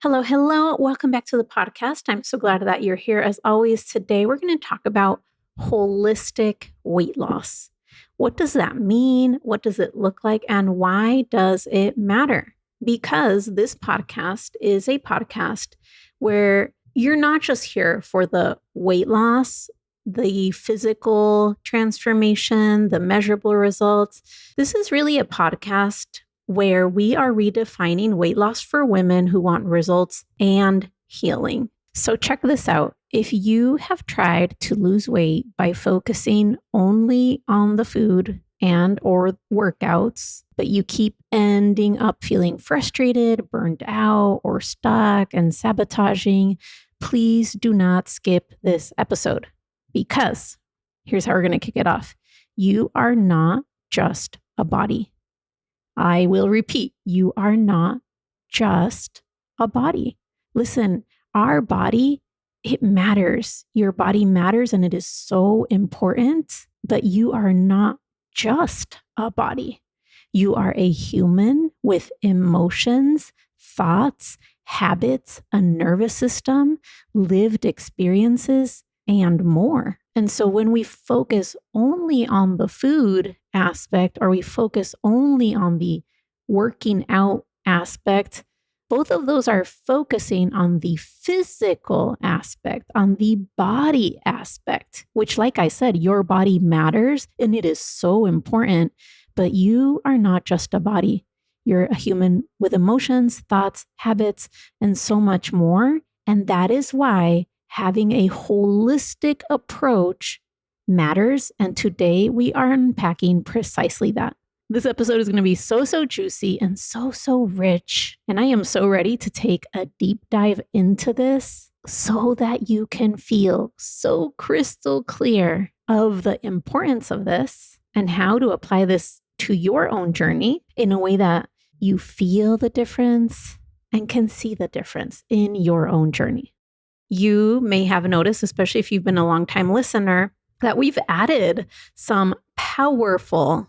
Hello, hello. Welcome back to the podcast. I'm so glad that you're here. As always, today we're going to talk about holistic weight loss. What does that mean? What does it look like? And why does it matter? Because this podcast is a podcast where you're not just here for the weight loss, the physical transformation, the measurable results. This is really a podcast where we are redefining weight loss for women who want results and healing. So check this out. If you have tried to lose weight by focusing only on the food and or workouts, but you keep ending up feeling frustrated, burned out, or stuck and sabotaging, please do not skip this episode because here's how we're going to kick it off. You are not just a body. I will repeat, you are not just a body. Listen, our body, it matters. Your body matters and it is so important, but you are not just a body. You are a human with emotions, thoughts, habits, a nervous system, lived experiences, and more. And so when we focus only on the food aspect or we focus only on the working out aspect, both of those are focusing on the physical aspect, on the body aspect, which, like I said, your body matters and it is so important, but you are not just a body. You're a human with emotions, thoughts, habits, and so much more. And that is why having a holistic approach matters. And today we are unpacking precisely that. This episode is going to be so juicy and so rich. And I am so ready to take a deep dive into this so that you can feel so crystal clear of the importance of this and how to apply this to your own journey in a way that you feel the difference and can see the difference in your own journey. You may have noticed, especially if you've been a long-time listener, that we've added some powerful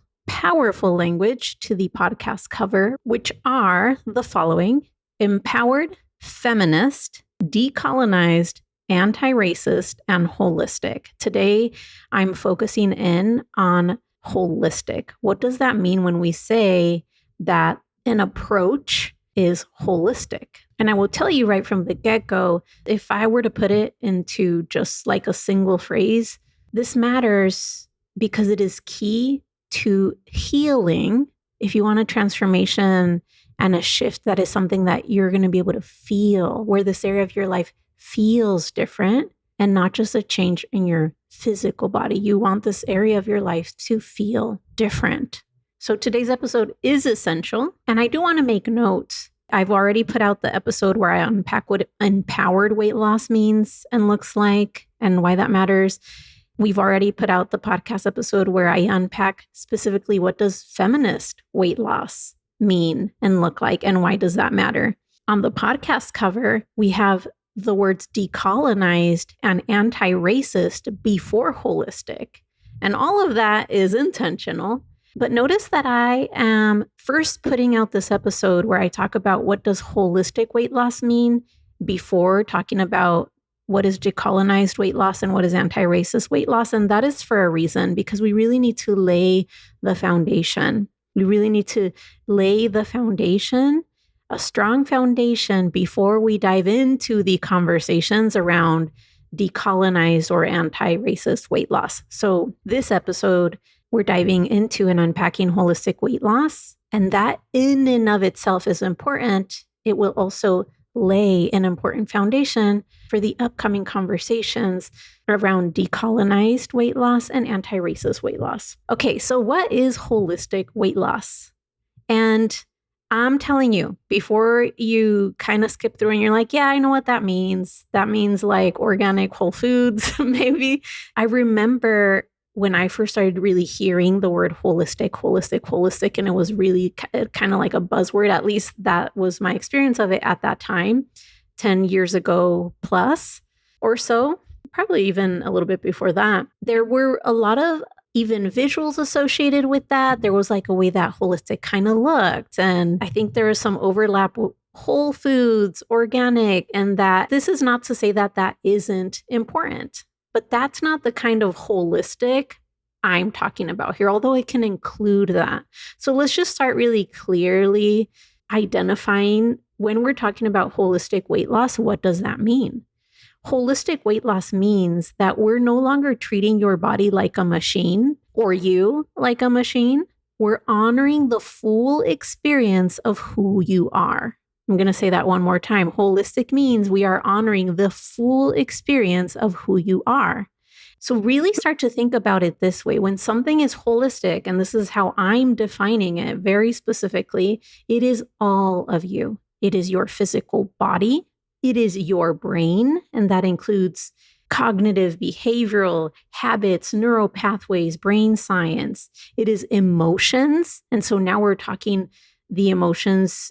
language to the podcast cover, which are the following: empowered, feminist, decolonized, anti-racist, and holistic. Today, I'm focusing in on holistic. What does that mean when we say that an approach is holistic? And I will tell you right from the get-go, if I were to put it into just like a single phrase, this matters because it is key to healing. If you want a transformation and a shift, that is something that you're going to be able to feel, where this area of your life feels different and not just a change in your physical body. You want this area of your life to feel different. So today's episode is essential. And I do want to make note. I've already put out the episode where I unpack what empowered weight loss means and looks like and why that matters. We've already put out the podcast episode where I unpack specifically what does feminist weight loss mean and look like and why does that matter. On the podcast cover, we have the words decolonized and anti-racist before holistic. And all of that is intentional. But notice that I am first putting out this episode where I talk about what does holistic weight loss mean before talking about what is decolonized weight loss and what is anti-racist weight loss. And that is for a reason, because we really need to lay the foundation. We really need to lay the foundation, a strong foundation, before we dive into the conversations around decolonized or anti-racist weight loss. So this episode, we're diving into and unpacking holistic weight loss. And that in and of itself is important. It will also lay an important foundation for the upcoming conversations around decolonized weight loss and anti-racist weight loss. Okay, so what is holistic weight loss? And I'm telling you, before you kind of skip through and you're like, yeah, I know what that means. That means like organic whole foods, maybe. I remember when I first started really hearing the word holistic, and it was really kind of like a buzzword, at least that was my experience of it at that time, 10 years ago plus or so, probably even a little bit before that. There were a lot of even visuals associated with that. There was like a way that holistic kind of looked. And I think there is some overlap whole foods, organic, and that this is not to say that that isn't important, but that's not the kind of holistic I'm talking about here, although it can include that. So let's just start really clearly identifying when we're talking about holistic weight loss, what does that mean? Holistic weight loss means that we're no longer treating your body like a machine or you like a machine. We're honoring the full experience of who you are. I'm going to say that one more time. Holistic means we are honoring the full experience of who you are. So really start to think about it this way. When something is holistic, and this is how I'm defining it very specifically, it is all of you. It is your physical body. It is your brain, and that includes cognitive, behavioral, habits, neural pathways, brain science. It is emotions. And so now we're talking the emotions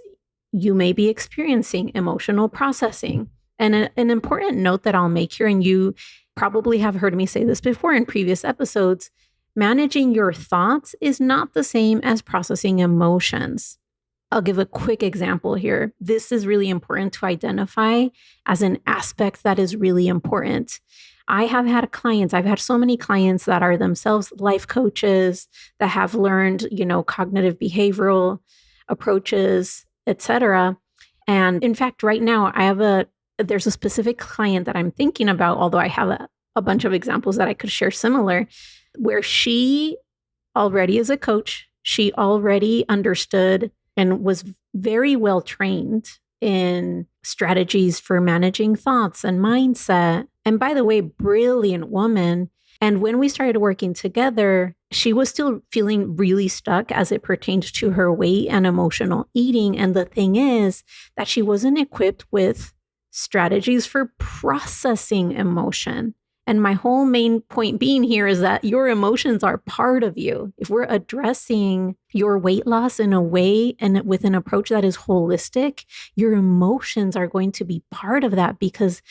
you may be experiencing, emotional processing. And an important note that I'll make here, and you probably have heard me say this before in previous episodes, managing your thoughts is not the same as processing emotions. I'll give a quick example here. This is really important to identify as an aspect that is really important. I have had clients, I've had so many clients that are themselves life coaches that have learned, cognitive behavioral approaches, etc. And in fact, right now there's a specific client that I'm thinking about, although I have a bunch of examples that I could share similar, where she already is a coach, she already understood and was very well trained in strategies for managing thoughts and mindset. And by the way, brilliant woman. And when we started working together, she was still feeling really stuck as it pertained to her weight and emotional eating. And the thing is that she wasn't equipped with strategies for processing emotion. And my whole main point being here is that your emotions are part of you. If we're addressing your weight loss in a way and with an approach that is holistic, your emotions are going to be part of that, because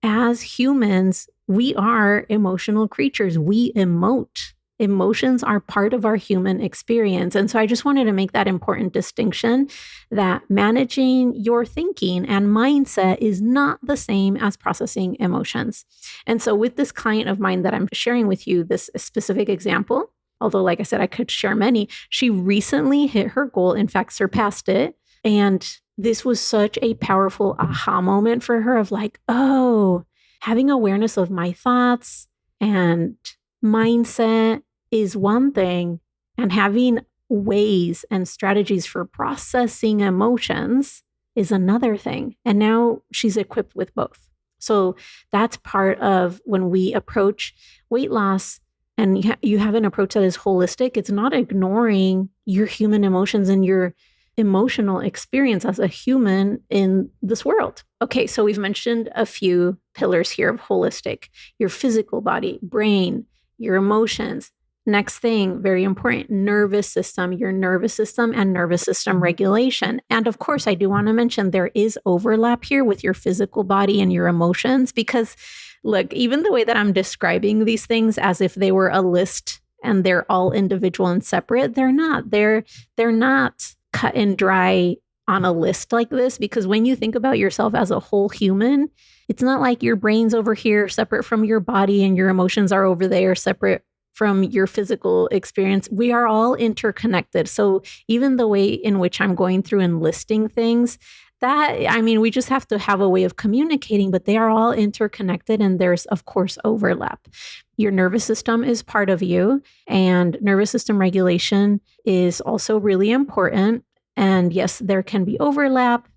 as humans, we are emotional creatures. We emote. Emotions are part of our human experience. And so I just wanted to make that important distinction that managing your thinking and mindset is not the same as processing emotions. And so with this client of mine that I'm sharing with you, this specific example, although like I said, I could share many, she recently hit her goal, in fact, surpassed it. And this was such a powerful aha moment for her of like, oh, having awareness of my thoughts and mindset is one thing, and having ways and strategies for processing emotions is another thing. And now she's equipped with both. So that's part of when we approach weight loss and you have an approach that is holistic. It's not ignoring your human emotions and your emotional experience as a human in this world. Okay, so we've mentioned a few pillars here of holistic: your physical body, brain, your emotions. Next thing, very important, nervous system, your nervous system and nervous system regulation. And of course, I do want to mention there is overlap here with your physical body and your emotions, because look, even the way that I'm describing these things as if they were a list and they're all individual and separate, they're not. They're not cut and dry on a list like this, because when you think about yourself as a whole human, it's not like your brain's over here separate from your body and your emotions are over there separate from your physical experience. We are all interconnected. So even the way in which I'm going through and listing things, we just have to have a way of communicating, but they are all interconnected and there's, of course, overlap. Your nervous system is part of you, and nervous system regulation is also really important. And yes, there can be overlap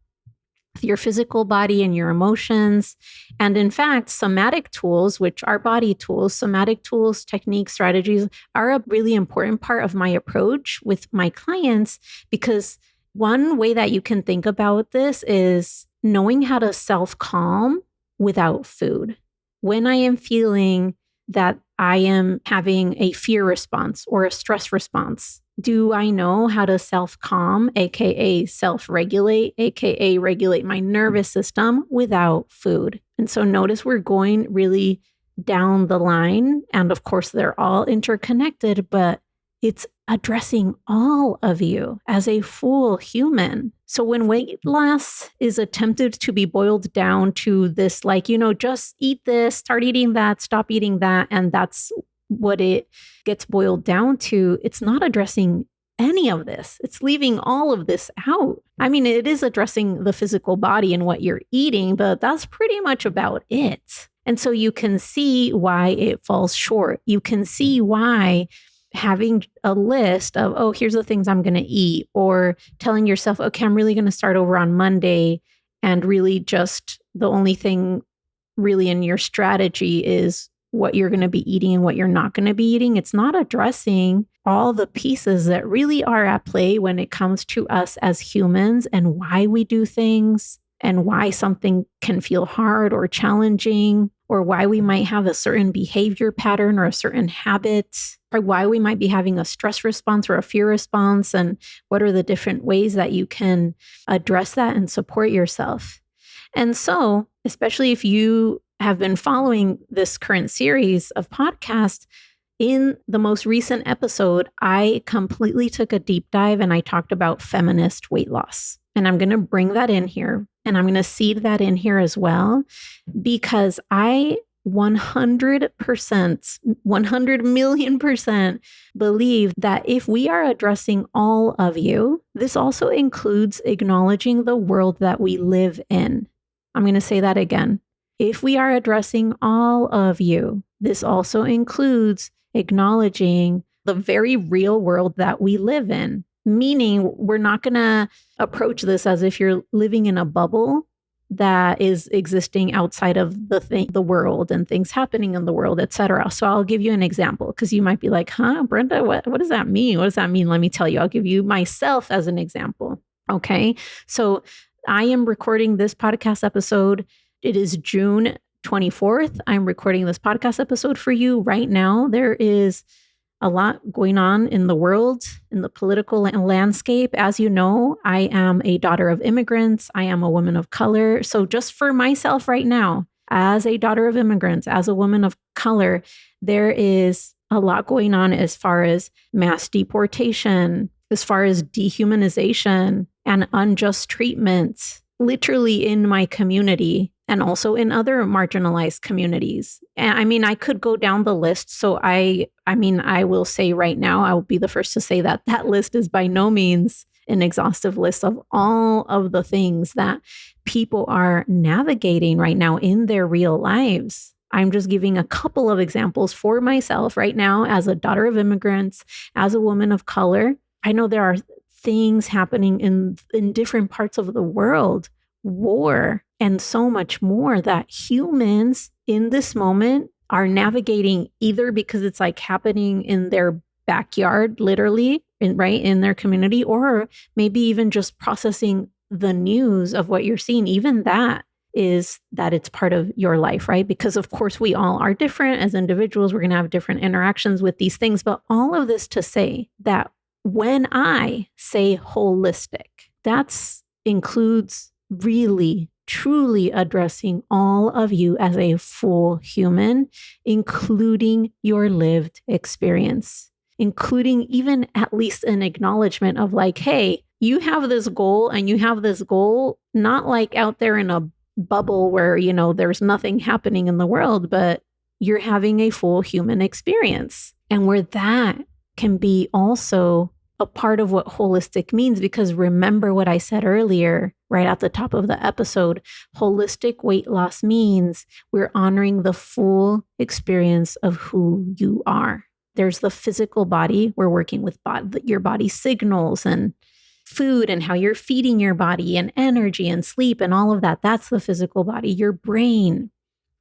with your physical body and your emotions. And in fact, somatic tools, which are body tools, somatic tools, techniques, strategies are a really important part of my approach with my clients, because one way that you can think about this is knowing how to self-calm without food. When I am feeling that I am having a fear response or a stress response, do I know how to self-calm, aka self-regulate, aka regulate my nervous system without food? And so notice we're going really down the line. And of course, they're all interconnected, but it's addressing all of you as a full human. So when weight loss is attempted to be boiled down to this, like, just eat this, start eating that, stop eating that, and that's what it gets boiled down to, it's not addressing any of this. It's leaving all of this out. I mean, it is addressing the physical body and what you're eating, but that's pretty much about it. And so you can see why it falls short. You can see why having a list of, oh, here's the things I'm going to eat, or telling yourself, okay, I'm really going to start over on Monday, and really just the only thing really in your strategy is what you're going to be eating and what you're not going to be eating. It's not addressing all the pieces that really are at play when it comes to us as humans and why we do things and why something can feel hard or challenging, or why we might have a certain behavior pattern or a certain habit, or why we might be having a stress response or a fear response, and what are the different ways that you can address that and support yourself. And so, especially if you have been following this current series of podcasts, in the most recent episode, I completely took a deep dive and I talked about feminist weight loss. And I'm going to bring that in here, and I'm going to seed that in here as well, because I 100%, 100 million% believe that if we are addressing all of you, this also includes acknowledging the world that we live in. I'm going to say that again. If we are addressing all of you, this also includes acknowledging the very real world that we live in. Meaning, we're not going to approach this as if you're living in a bubble that is existing outside of the world and things happening in the world, etc. So I'll give you an example, because you might be like, huh, Brenda, what does that mean? What does that mean? Let me tell you. I'll give you myself as an example. Okay. So I am recording this podcast episode. It is June 24th. I'm recording this podcast episode for you right now. There is a lot going on in the world, in the political landscape. As you know, I am a daughter of immigrants. I am a woman of color. So just for myself right now, as a daughter of immigrants, as a woman of color, there is a lot going on as far as mass deportation, as far as dehumanization and unjust treatment, literally in my community and also in other marginalized communities. And I mean, I could go down the list. So I will say right now, I will be the first to say that that list is by no means an exhaustive list of all of the things that people are navigating right now in their real lives. I'm just giving a couple of examples for myself right now as a daughter of immigrants, as a woman of color. I know there are things happening in different parts of the world, war, and so much more that humans in this moment are navigating, either because it's like happening in their backyard, literally, in their community, or maybe even just processing the news of what you're seeing. Even that is that it's part of your life, right? Because of course we all are different as individuals. We're going to have different interactions with these things. But all of this to say that when I say holistic, that includes really truly addressing all of you as a full human, including your lived experience, including even at least an acknowledgement of like, hey, you have this goal, and you have this goal not like out there in a bubble where, there's nothing happening in the world, but you're having a full human experience. And where that can be also a part of what holistic means, because remember what I said earlier, right at the top of the episode, holistic weight loss means we're honoring the full experience of who you are. There's the physical body. We're working with your body signals and food and how you're feeding your body and energy and sleep and all of that. That's the physical body. Your brain.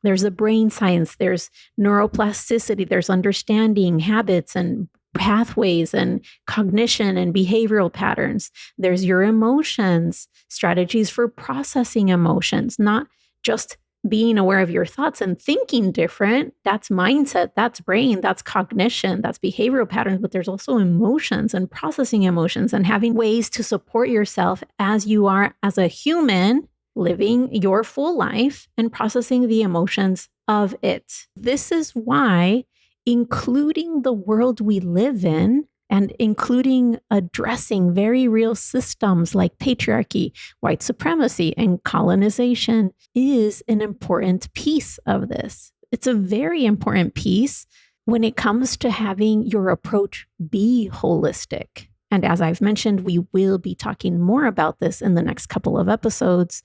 There's the brain science. There's neuroplasticity. There's understanding habits and pathways and cognition and behavioral patterns. There's your emotions, strategies for processing emotions, not just being aware of your thoughts and thinking different. That's mindset, that's brain, that's cognition, that's behavioral patterns, but there's also emotions and processing emotions and having ways to support yourself as you are as a human living your full life and processing the emotions of it. This is why including the world we live in and including addressing very real systems like patriarchy, white supremacy, and colonization is an important piece of this. It's a very important piece when it comes to having your approach be holistic. And as I've mentioned, we will be talking more about this in the next couple of episodes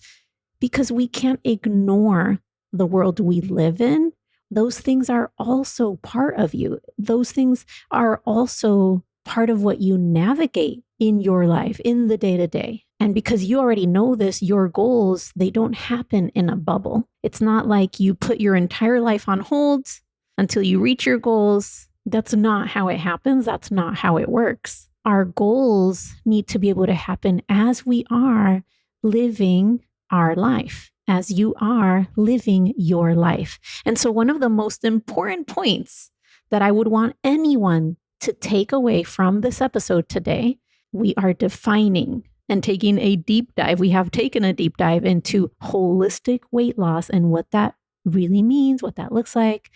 because we can't ignore the world we live in. Those things are also part of you. Those things are also part of what you navigate in your life, in the day-to-day. And because you already know this, your goals, they don't happen in a bubble. It's not like you put your entire life on hold until you reach your goals. That's not how it happens. That's not how it works. Our goals need to be able to happen as we are living our life, as you are living your life. And so one of the most important points that I would want anyone to take away from this episode today, we are defining and taking a deep dive. We have taken a deep dive into holistic weight loss and what that really means, what that looks like.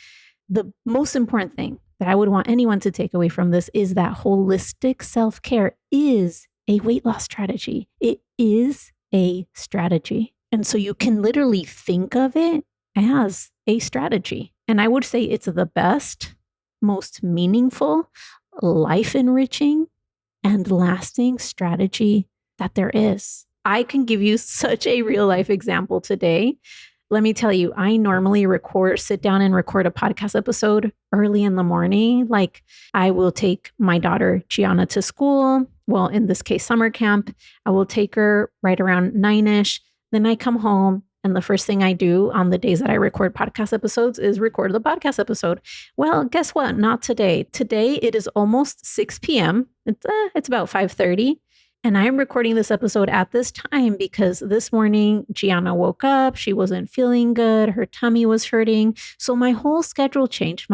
The most important thing that I would want anyone to take away from this is that holistic self-care is a weight loss strategy. It is a strategy. And so you can literally think of it as a strategy. And I would say it's the best, most meaningful, life-enriching, and lasting strategy that there is. I can give you such a real-life example today. Let me tell you, I normally sit down and record a podcast episode early in the morning. Like I will take my daughter Gianna to school. Well, in this case, summer camp. I will take her right around 9-ish. Then I come home. And the first thing I do on the days that I record podcast episodes is record the podcast episode. Well, guess what? Not today. Today, it is almost 6 p.m. It's about 5:30. And I'm recording this episode at this time because this morning, Gianna woke up. She wasn't feeling good. Her tummy was hurting. So my whole schedule changed.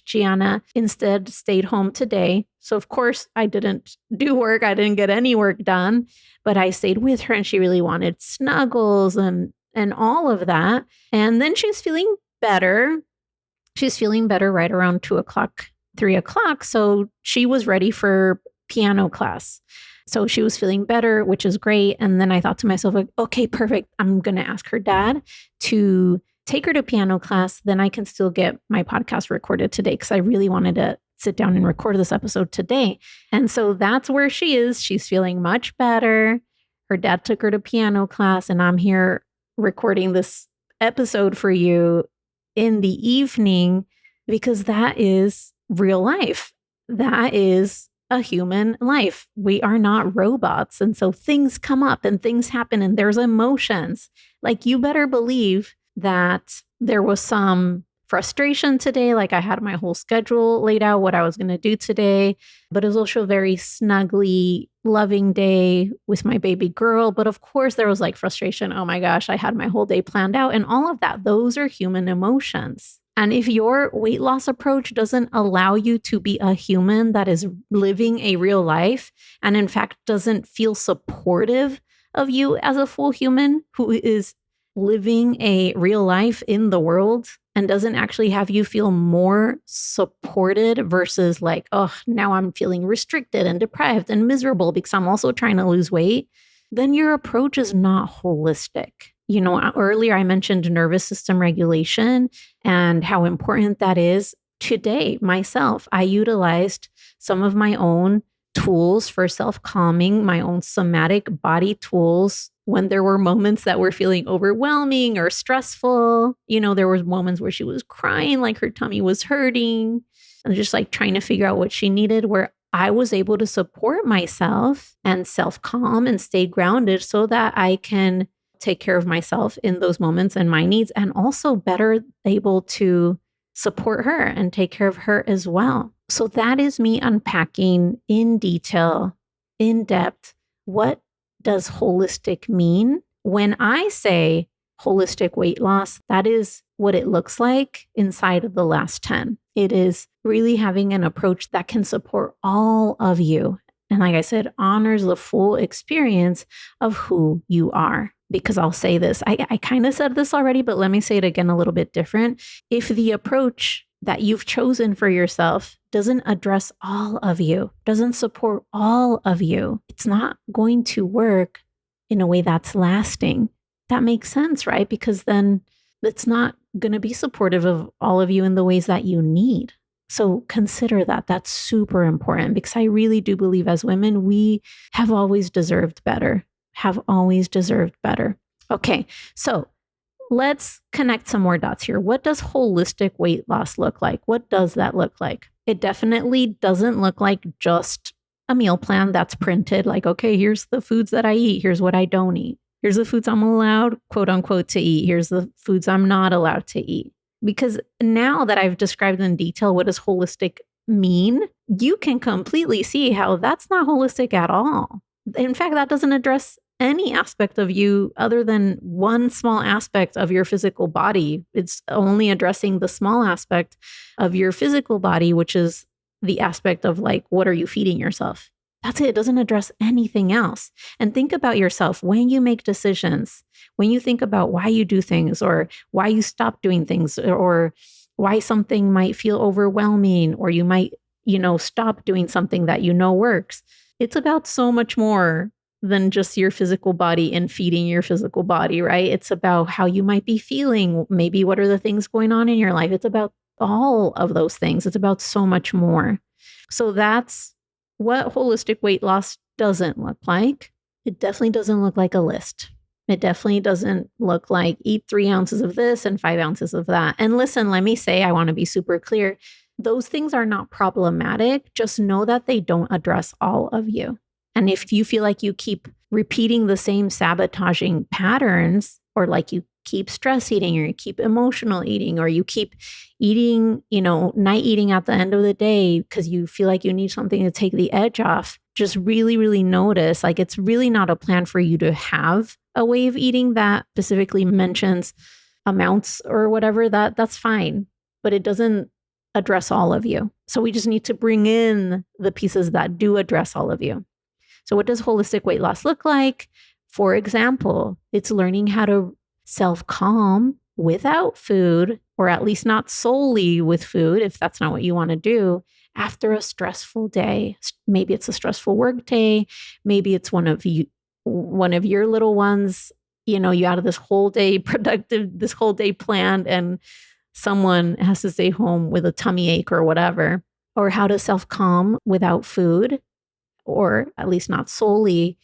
Gianna instead stayed home today. So of course, I didn't do work. I didn't get any work done, but I stayed with her and she really wanted snuggles and all of that. And then she's feeling better. She's feeling better right around 2 o'clock, 3 o'clock. So she was ready for piano class. So she was feeling better, which is great. And then I thought to myself, like, okay, perfect. I'm going to ask her dad to take her to piano class. Then I can still get my podcast recorded today because I really wanted to sit down and record this episode today. And so that's where she is. She's feeling much better. Her dad took her to piano class and I'm here recording this episode for you in the evening because that is real life. That is a human life. We are not robots. And so things come up and things happen and there's emotions. Like you better believe that there was some frustration today. Like I had my whole schedule laid out, what I was going to do today, but it was also a very snuggly, loving day with my baby girl. But of course there was like frustration. Oh my gosh, I had my whole day planned out and all of that. Those are human emotions. And if your weight loss approach doesn't allow you to be a human that is living a real life, and in fact doesn't feel supportive of you as a full human who is living a real life in the world and doesn't actually have you feel more supported versus like, oh, now I'm feeling restricted and deprived and miserable because I'm also trying to lose weight, then your approach is not holistic. You know, earlier I mentioned nervous system regulation and how important that is. Today, myself, I utilized some of my own tools for self-calming, my own somatic body tools when there were moments that were feeling overwhelming or stressful. You know, there was moments where she was crying, like her tummy was hurting, and just like trying to figure out what she needed, where I was able to support myself and self-calm and stay grounded so that I can take care of myself in those moments and my needs, and also better able to support her and take care of her as well. So that is me unpacking in detail, in depth, what does holistic mean? When I say holistic weight loss, that is what it looks like inside of the last 10. It is really having an approach that can support all of you. And like I said, honors the full experience of who you are. Because I'll say this, I kind of said this already, but let me say it again a little bit different. If the approach that you've chosen for yourself doesn't address all of you, doesn't support all of you, it's not going to work in a way that's lasting. That makes sense, right? Because then it's not going to be supportive of all of you in the ways that you need. So consider that. That's super important because I really do believe as women, we have always deserved better, have always deserved better. Okay, so let's connect some more dots here. What does holistic weight loss look like? What does that look like? It definitely doesn't look like just a meal plan that's printed like, okay, here's the foods that I eat. Here's what I don't eat. Here's the foods I'm allowed, quote unquote, to eat. Here's the foods I'm not allowed to eat. Because now that I've described in detail what does holistic mean, you can completely see how that's not holistic at all. In fact, that doesn't address any aspect of you other than one small aspect of your physical body. It's only addressing the small aspect of your physical body, which is the aspect of like, what are you feeding yourself? That's it. It doesn't address anything else. And think about yourself when you make decisions, when you think about why you do things or why you stop doing things or why something might feel overwhelming or you might, stop doing something that works. It's about so much more than just your physical body and feeding your physical body, right? It's about how you might be feeling. Maybe what are the things going on in your life? It's about all of those things. It's about so much more. So that's what holistic weight loss doesn't look like. It definitely doesn't look like a list. It definitely doesn't look like eat 3 ounces of this and 5 ounces of that. And listen, let me say, I want to be super clear. Those things are not problematic. Just know that they don't address all of you. And if you feel like you keep repeating the same sabotaging patterns, or like you keep stress eating, or you keep emotional eating, or you keep eating, night eating at the end of the day because you feel like you need something to take the edge off, just really, really notice, like it's really not a plan for you to have a way of eating that specifically mentions amounts or whatever, that's fine, but it doesn't address all of you. So we just need to bring in the pieces that do address all of you. So what does holistic weight loss look like? For example, it's learning how to self-calm without food, or at least not solely with food, if that's not what you want to do, after a stressful day. Maybe it's a stressful work day. Maybe it's one of your little ones, you had this whole day this whole day planned, and someone has to stay home with a tummy ache or whatever. Or how to self-calm without food, or at least not solely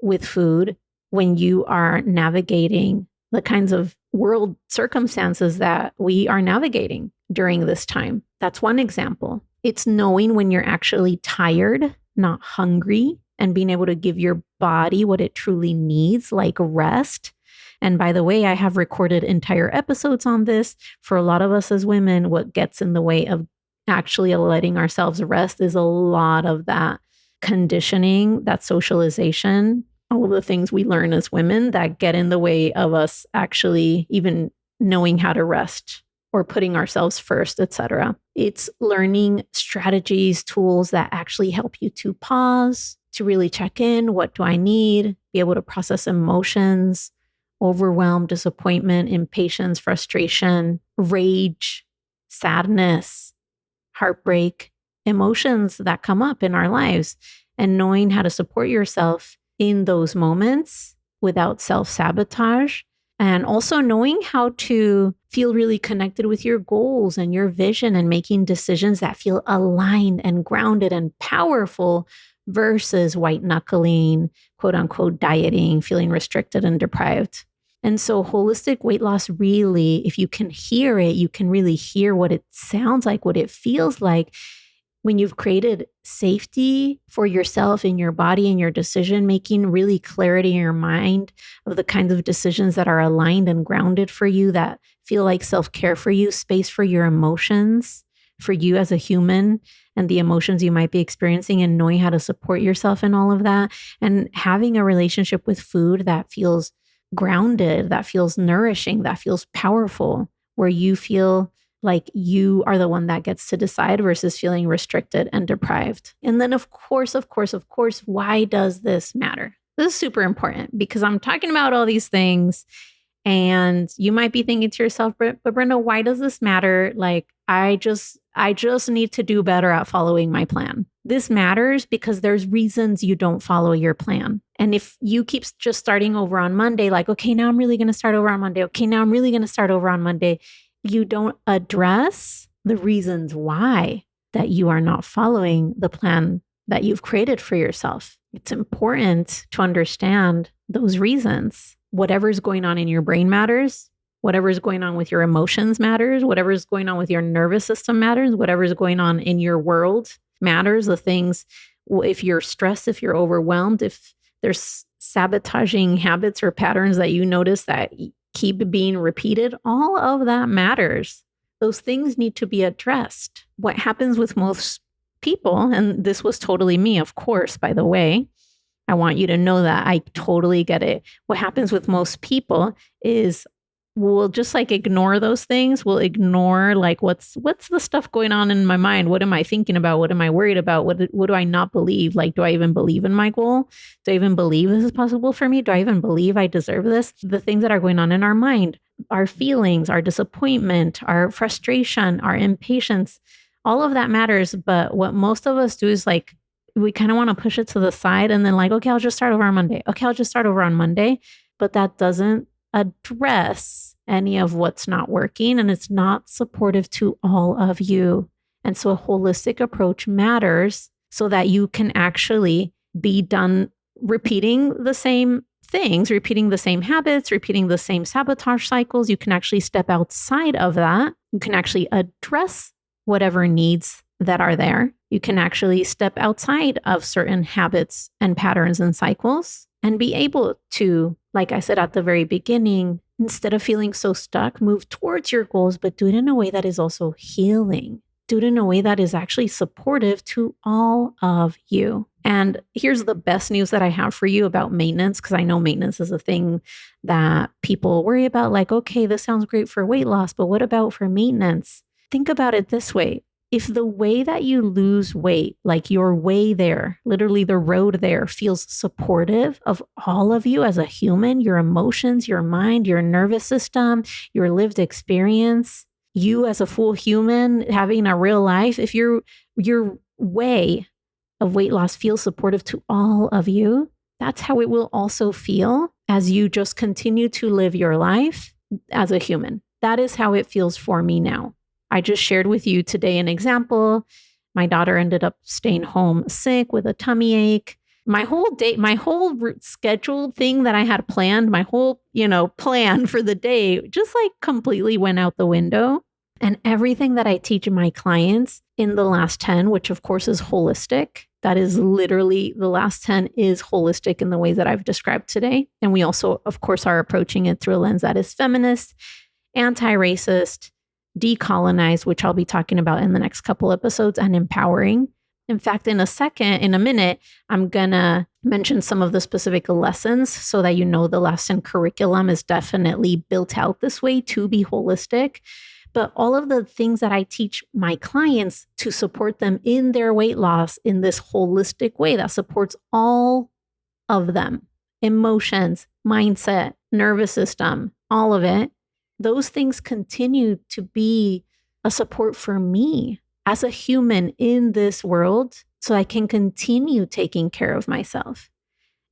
with food, when you are navigating the kinds of world circumstances that we are navigating during this time. That's one example. It's knowing when you're actually tired, not hungry, and being able to give your body what it truly needs, like rest. And by the way, I have recorded entire episodes on this. For a lot of us as women, what gets in the way of actually letting ourselves rest is a lot of that conditioning, that socialization, all of the things we learn as women that get in the way of us actually even knowing how to rest or putting ourselves first, etc. It's learning strategies, tools that actually help you to pause, to really check in. What do I need? Be able to process emotions, overwhelm, disappointment, impatience, frustration, rage, sadness, heartbreak, emotions that come up in our lives, and knowing how to support yourself in those moments without self-sabotage, and also knowing how to feel really connected with your goals and your vision and making decisions that feel aligned and grounded and powerful versus white knuckling, quote unquote, dieting, feeling restricted and deprived. And so holistic weight loss, really, if you can hear it, you can really hear what it sounds like, what it feels like when you've created safety for yourself in your body and your decision making, really clarity in your mind of the kinds of decisions that are aligned and grounded for you, that feel like self-care for you, space for your emotions, for you as a human and the emotions you might be experiencing, and knowing how to support yourself in all of that, and having a relationship with food that feels grounded, that feels nourishing, that feels powerful, where you feel like you are the one that gets to decide versus feeling restricted and deprived. And then of course, why does this matter? This is super important because I'm talking about all these things and you might be thinking to yourself, but Brenda, why does this matter? Like, I just I just need to do better at following my plan. This matters because there's reasons you don't follow your plan. And if you keep just starting over on Monday, like, okay, now I'm really going to start over on Monday. Okay, now I'm really going to start over on Monday. You don't address the reasons why that you are not following the plan that you've created for yourself. It's important to understand those reasons. Whatever's going on in your brain matters. Whatever's going on with your emotions matters. Whatever's going on with your nervous system matters. Whatever's going on in your world matters. The things, if you're stressed, if you're overwhelmed, if there's sabotaging habits or patterns that you notice that keep being repeated, all of that matters. Those things need to be addressed. What happens with most people, and this was totally me, of course, by the way, I want you to know that I totally get it. What happens with most people is we'll just like ignore those things. We'll ignore like what's the stuff going on in my mind? What am I thinking about? What am I worried about? What do I not believe? Like, do I even believe in my goal? Do I even believe this is possible for me? Do I even believe I deserve this? The things that are going on in our mind, our feelings, our disappointment, our frustration, our impatience, all of that matters. But what most of us do is like, we kind of want to push it to the side and then like, okay, I'll just start over on Monday. Okay, I'll just start over on Monday. But that doesn't address any of what's not working, and it's not supportive to all of you. And so a holistic approach matters so that you can actually be done repeating the same things, repeating the same habits, repeating the same sabotage cycles. You can actually step outside of that. You can actually address whatever needs that are there. You can actually step outside of certain habits and patterns and cycles and be able to, like I said at the very beginning, instead of feeling so stuck, move towards your goals, but do it in a way that is also healing. Do it in a way that is actually supportive to all of you. And here's the best news that I have for you about maintenance, because I know maintenance is a thing that people worry about. Like, okay, this sounds great for weight loss, but what about for maintenance? Think about it this way. If the way that you lose weight, like your way there, literally the road there, feels supportive of all of you as a human, your emotions, your mind, your nervous system, your lived experience, you as a full human having a real life, if your way of weight loss feels supportive to all of you, that's how it will also feel as you just continue to live your life as a human. That is how it feels for me now. I just shared with you today an example. My daughter ended up staying home sick with a tummy ache. My whole day, my whole scheduled thing that I had planned, my whole, plan for the day just like completely went out the window. And everything that I teach my clients in the last 10, which of course is holistic, that is literally the last 10 is holistic in the ways that I've described today. And we also, of course, are approaching it through a lens that is feminist, anti-racist, decolonized, which I'll be talking about in the next couple episodes, and empowering. In fact, in a minute, I'm going to mention some of the specific lessons so that you know the lesson curriculum is definitely built out this way to be holistic. But all of the things that I teach my clients to support them in their weight loss in this holistic way that supports all of them, emotions, mindset, nervous system, all of it, those things continue to be a support for me as a human in this world so I can continue taking care of myself.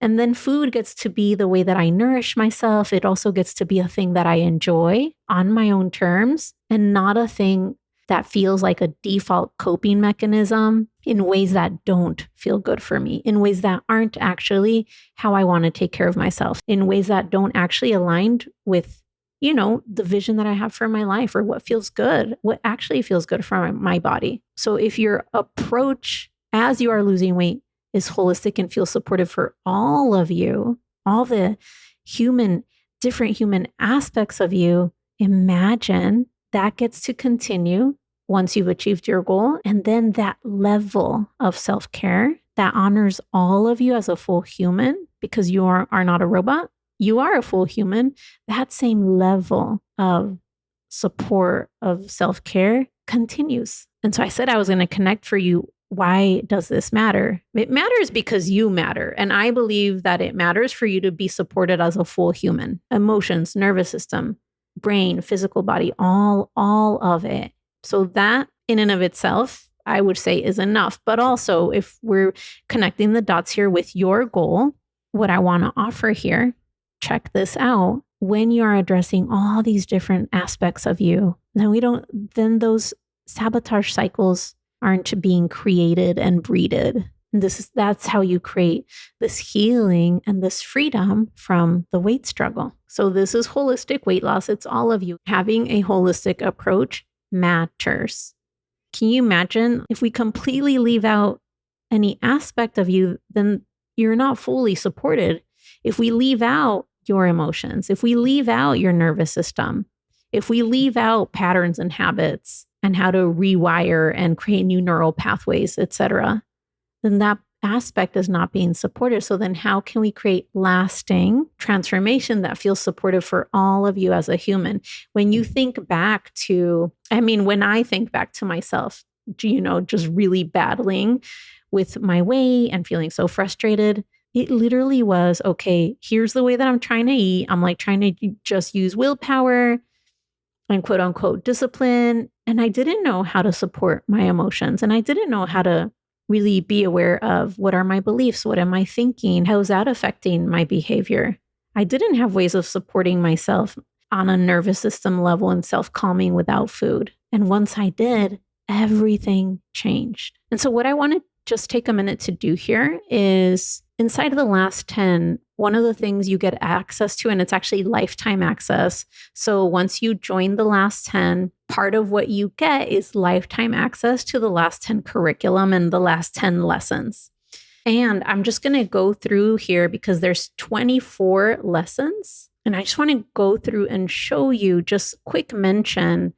And then food gets to be the way that I nourish myself. It also gets to be a thing that I enjoy on my own terms and not a thing that feels like a default coping mechanism in ways that don't feel good for me, in ways that aren't actually how I want to take care of myself, in ways that don't actually align with the vision that I have for my life or what feels good, what actually feels good for my body. So if your approach as you are losing weight is holistic and feels supportive for all of you, all the different human aspects of you, imagine that gets to continue once you've achieved your goal. And then that level of self-care that honors all of you as a full human, because you are not a robot. You are a full human. That same level of support, of self-care continues. And so I said I was going to connect for you. Why does this matter? It matters because you matter. And I believe that it matters for you to be supported as a full human. Emotions, nervous system, brain, physical body, all of it. So that in and of itself, I would say is enough. But also, if we're connecting the dots here with your goal, what I want to offer here, check this out. When you are addressing all these different aspects of you, then those sabotage cycles aren't being created and breeded. That's how you create this healing and this freedom from the weight struggle. So this is holistic weight loss. It's all of you. Having a holistic approach matters. Can you imagine if we completely leave out any aspect of you, then you're not fully supported. If we leave out your emotions, if we leave out your nervous system, if we leave out patterns and habits and how to rewire and create new neural pathways, etc., then that aspect is not being supported. So then how can we create lasting transformation that feels supportive for all of you as a human? When you think back to, when I think back to myself, just really battling with my weight and feeling so frustrated, it literally was, okay, here's the way that I'm trying to eat. I'm like trying to just use willpower and quote unquote discipline. And I didn't know how to support my emotions. And I didn't know how to really be aware of what are my beliefs? What am I thinking? How is that affecting my behavior? I didn't have ways of supporting myself on a nervous system level and self-calming without food. And once I did, everything changed. And so what I want to just take a minute to do here is inside of the last 10, one of the things you get access to, and it's actually lifetime access. So once you join the last 10, part of what you get is lifetime access to the last 10 curriculum and the last 10 lessons. And I'm just going to go through here because there's 24 lessons. And I just want to go through and show you just quick mention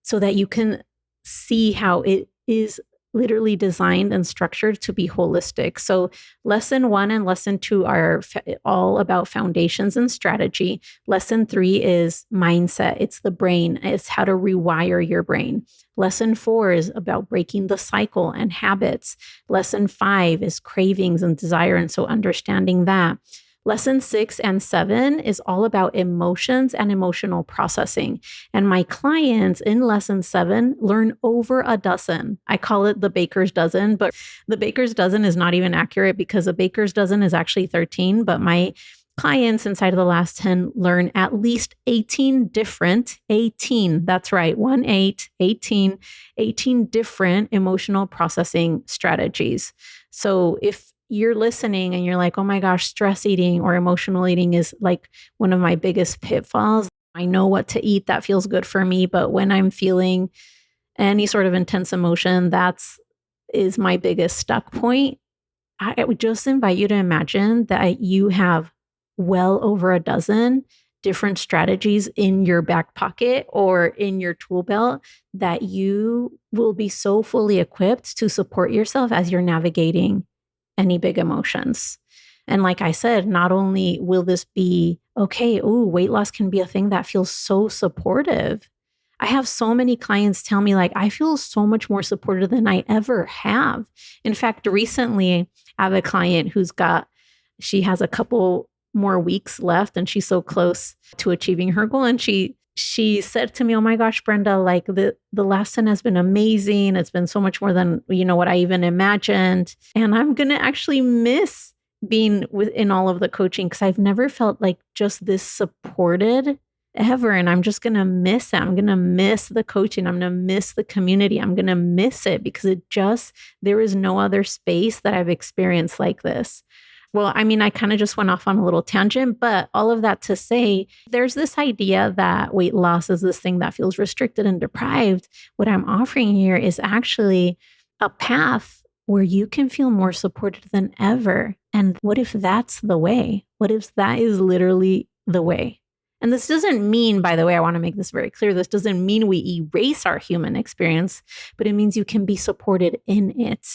so that you can see how it is literally designed and structured to be holistic. So lesson 1 and lesson 2 are all about foundations and strategy. Lesson 3 is mindset. It's the brain. It's how to rewire your brain. Lesson 4 is about breaking the cycle and habits. Lesson 5 is cravings and desire. And so understanding that. Lesson 6 and 7 is all about emotions and emotional processing. And my clients in lesson 7 learn over a dozen. I call it the baker's dozen, but the baker's dozen is not even accurate because a baker's dozen is actually 13. But my clients inside of the last 10 learn at least 18, that's right, 18 different emotional processing strategies. So if you're listening and you're like, oh my gosh, stress eating or emotional eating is like one of my biggest pitfalls. I know what to eat that feels good for me, but when I'm feeling any sort of intense emotion, is my biggest stuck point. I would just invite you to imagine that you have well over a dozen different strategies in your back pocket or in your tool belt that you will be so fully equipped to support yourself as you're navigating any big emotions. And like I said, not only will this be, okay, weight loss can be a thing that feels so supportive. I have so many clients tell me like, I feel so much more supported than I ever have. In fact, recently I have a client she has a couple more weeks left and she's so close to achieving her goal. And she said to me, oh my gosh, Brenda, like the lesson has been amazing. It's been so much more than, what I even imagined. And I'm going to actually miss being in all of the coaching because I've never felt like just this supported ever. And I'm just going to miss it. I'm going to miss the coaching. I'm going to miss the community. I'm going to miss it because there is no other space that I've experienced like this. Well, I kind of just went off on a little tangent, but all of that to say, there's this idea that weight loss is this thing that feels restricted and deprived. What I'm offering here is actually a path where you can feel more supported than ever. And what if that's the way? What if that is literally the way? And this doesn't mean, by the way, I want to make this very clear, this doesn't mean we erase our human experience, but it means you can be supported in it.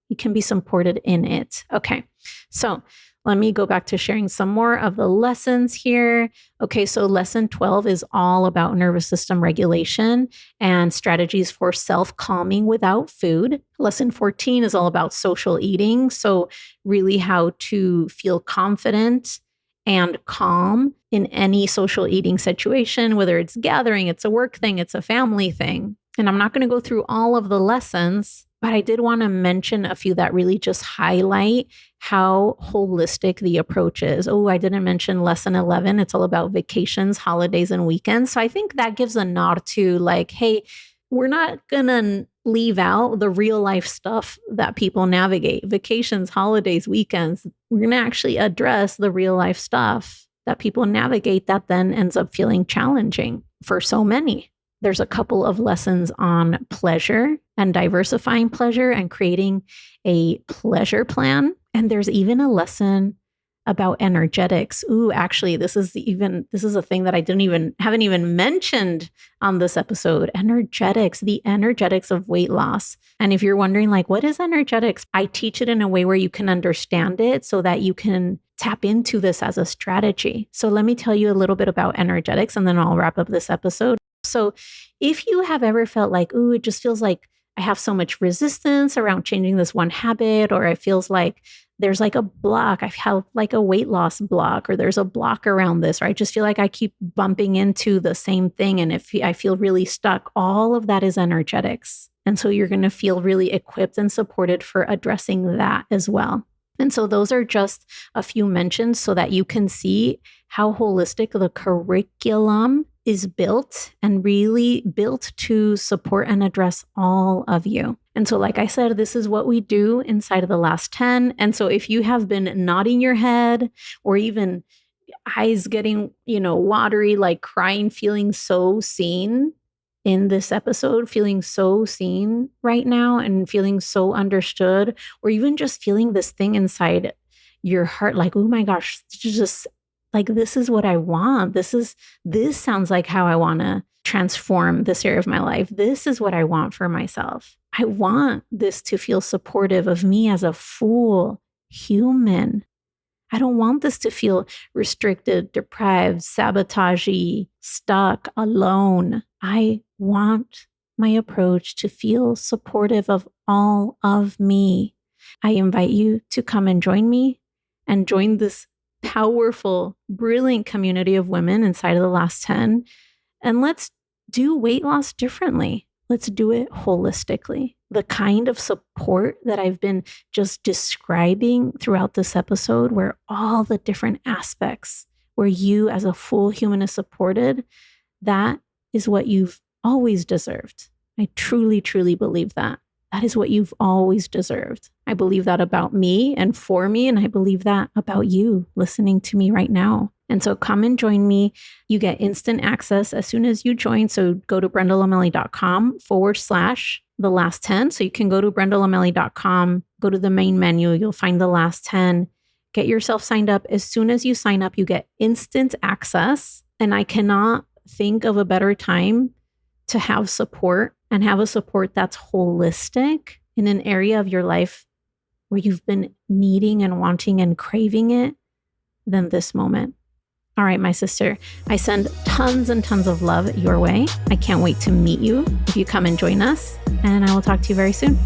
You can be supported in it. Okay, so let me go back to sharing some more of the lessons here. Okay, so lesson 12 is all about nervous system regulation and strategies for self-calming without food. Lesson 14 is all about social eating. So really how to feel confident and calm in any social eating situation, whether it's gathering, it's a work thing, it's a family thing. And I'm not going to go through all of the lessons, but I did want to mention a few that really just highlight how holistic the approach is. Oh, I didn't mention lesson 11. It's all about vacations, holidays, and weekends. So I think that gives a nod to like, hey, we're not going to leave out the real life stuff that people navigate. Vacations, holidays, weekends. We're going to actually address the real life stuff that people navigate that then ends up feeling challenging for so many. There's a couple of lessons on pleasure and diversifying pleasure and creating a pleasure plan. And there's even a lesson about energetics. Ooh, actually, this is a thing that I haven't even mentioned on this episode. Energetics, the energetics of weight loss. And if you're wondering, like, what is energetics? I teach it in a way where you can understand it so that you can tap into this as a strategy. So let me tell you a little bit about energetics, and then I'll wrap up this episode. So if you have ever felt like, ooh, it just feels like I have so much resistance around changing this one habit, or it feels like there's like a block, I have like a weight loss block, or there's a block around this, or I just feel like I keep bumping into the same thing and I feel really stuck, all of that is energetics. And so you're going to feel really equipped and supported for addressing that as well. And so those are just a few mentions so that you can see how holistic the curriculum is built and really built to support and address all of you. And so, like I said, this is what we do inside of the last 10. And so if you have been nodding your head or even eyes getting, watery, like crying, feeling so seen in this episode, feeling so seen right now and feeling so understood, or even just feeling this thing inside your heart, like, oh my gosh, just like, this is what I want. This sounds like how I want to transform this area of my life. This is what I want for myself. I want this to feel supportive of me as a full human. I don't want this to feel restricted, deprived, sabotagey, stuck, alone. I want my approach to feel supportive of all of me. I invite you to come and join me and join this powerful, brilliant community of women inside of the last 10. And let's do weight loss differently. Let's do it holistically. The kind of support that I've been just describing throughout this episode, where all the different aspects, where you as a full human is supported, that is what you've always deserved. I truly, truly believe that. That is what you've always deserved. I believe that about me and for me, and I believe that about you listening to me right now. And so come and join me. You get instant access as soon as you join. So go to brendalamelly.com/the last 10. So you can go to brendalamelly.com, go to the main menu, you'll find the last 10. Get yourself signed up. As soon as you sign up, you get instant access. And I cannot think of a better time to have support, and have a support that's holistic in an area of your life where you've been needing and wanting and craving it than this moment. All right, my sister, I send tons and tons of love your way. I can't wait to meet you if you come and join us, and I will talk to you very soon.